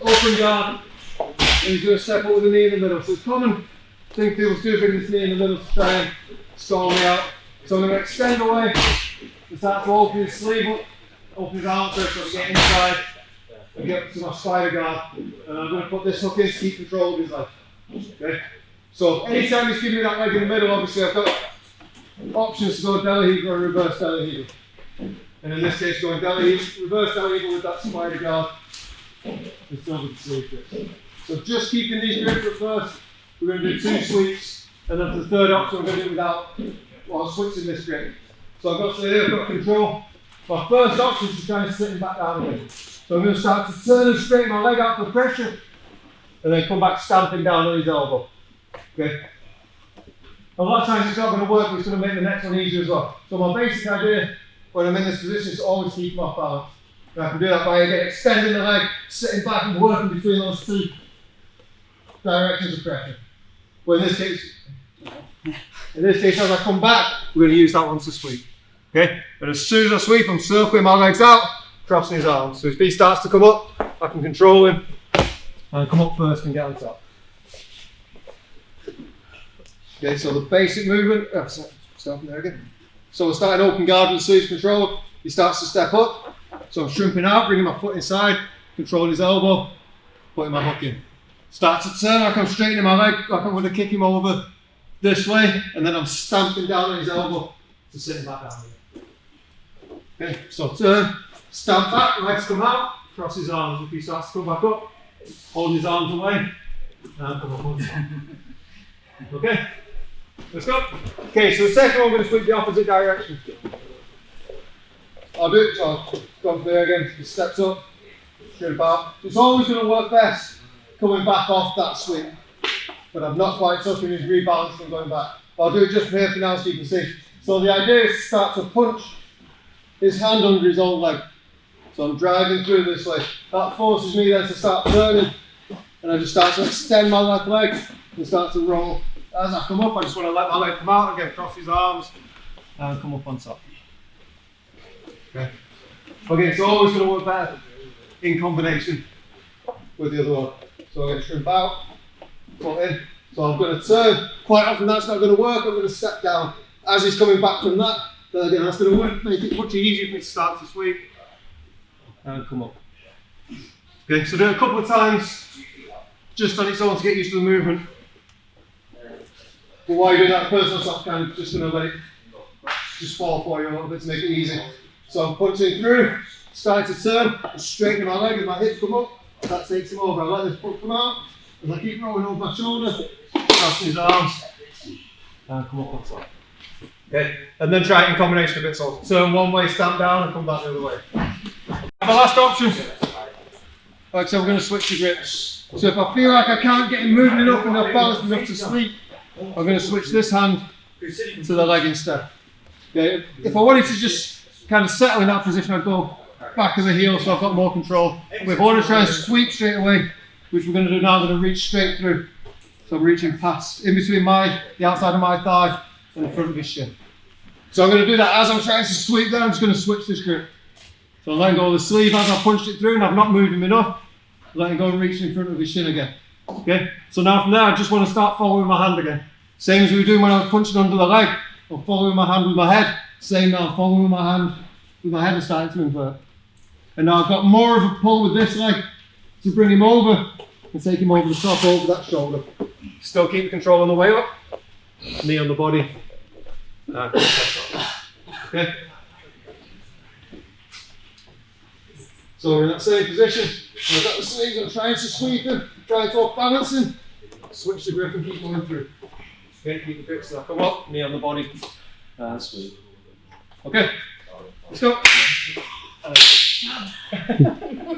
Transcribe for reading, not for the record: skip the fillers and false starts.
Open guard. And he's going to step up with the knee in the middle. So it's common thing people do, bring this knee in the middle to try and stall me out. So I'm going to extend away and start to open his sleeve up, open his arm so I get inside and get to my spider guard. And I'm going to put this hook in to keep control of his leg. Okay? So anytime he's giving me that leg in the middle, obviously I've got options to go deli heave or reverse deli heave. And in this case, going deli heave, reverse deli heave with that spider guard. And still with the sleeve grip. So just keeping these grips at first. We're going to do 2 sweeps, and then for the third option, we're going to do it without switching this grip. So I've got to say here, I've got control. My first option is to try and sit him back down again. So I'm going to start to turn and straighten my leg out for pressure, and then come back stamping down on his elbow. Okay. A lot of times it's not going to work, but it's going to make the next one easier as well. So my basic idea when I'm in this position is to always keep him off balance. And I can do that by again extending the leg, sitting back and working between those 2 directions of pressure. Well, in this case, as I come back, we're going to use that one to sweep. Okay? And as soon as I sweep, I'm circling my legs out, crossing his arms. So if he starts to come up, I can control him and come up first and get on top. Okay, so the basic movement, start from there again. So we're starting open guard with the sleeves controlled. He starts to step up. So I'm shrimping out, bringing my foot inside, controlling his elbow, putting my hook in. Start to turn like I'm straightening my leg, like I'm going to kick him over this way, and then I'm stamping down on his elbow to sit him back down again. Okay, so turn, stamp back, legs come out, cross his arms. If he starts to come back up, hold his arms away, and come up on top. Okay, let's go. Okay, so the second one, I'm going to sweep the opposite direction. I'll do it, so I'll go up there again, he steps up, shrimp out. It's always going to work best coming back off that sweep, but I'm not quite touching his rebalance from going back. But I'll do it just from here for now so you can see. So the idea is to start to punch his hand under his own leg. So I'm driving through this way. That forces me then to start turning, and I just start to extend my left leg and start to roll. As I come up, I just want to let my leg come out again, cross his arms, and come up on top. Okay. Okay, it's always going to work better in combination with the other one. So I'm going to shrimp out, foot in. So I'm going to turn. Quite often that's not going to work. I'm going to step down. As he's coming back from that, then again that's going to make it much easier for me to start to sweep and come up. Okay, so do it a couple of times just on its own to get used to the movement. But while you're doing that, personal stop kind of just going to let it just fall for you a little bit to make it easy. So I'm punching through, starting to turn, and straightening my leg as my hips come up. That takes him over. I let this foot come out, and I keep rolling over my shoulder, crossing his arms, and come up on top. Okay, and then try it in combination a bit. So turn one way, stamp down, and come back the other way. My last option, like I said, we're going to switch the grips. So if I feel like I can't get him moving enough and not balanced enough to sleep, I'm going to switch this hand to the leg instead. Okay, if I wanted to just kind of settle in that position, I'd go back of the heel so I've got more control. But if I want to try and sweep straight away, which we're going to do now, I'm going to reach straight through. So I'm reaching past, in between the outside of my thigh and the front of his shin. So I'm going to do that as I'm trying to sweep there. I'm just going to switch this grip. So I'm letting go of the sleeve as I punched it through and I've not moved him enough. Letting go and reaching in front of his shin again. Okay, so now from there I just want to start following my hand again. Same as we were doing when I was punching under the leg. I'm following my hand with my head. Same now, following with my hand with my head and starting to invert. And now I've got more of a pull with this leg to bring him over and take him over the top, over that shoulder. Still keep the control on the way up. Knee on the body. Okay. So we're in that same position. I've got the sleeves, I'm trying to sweep him, trying to off balancing. Switch the grip and keep going through. Okay, keep the grip so I come up, knee on the body, and sweep. Okay, let's go.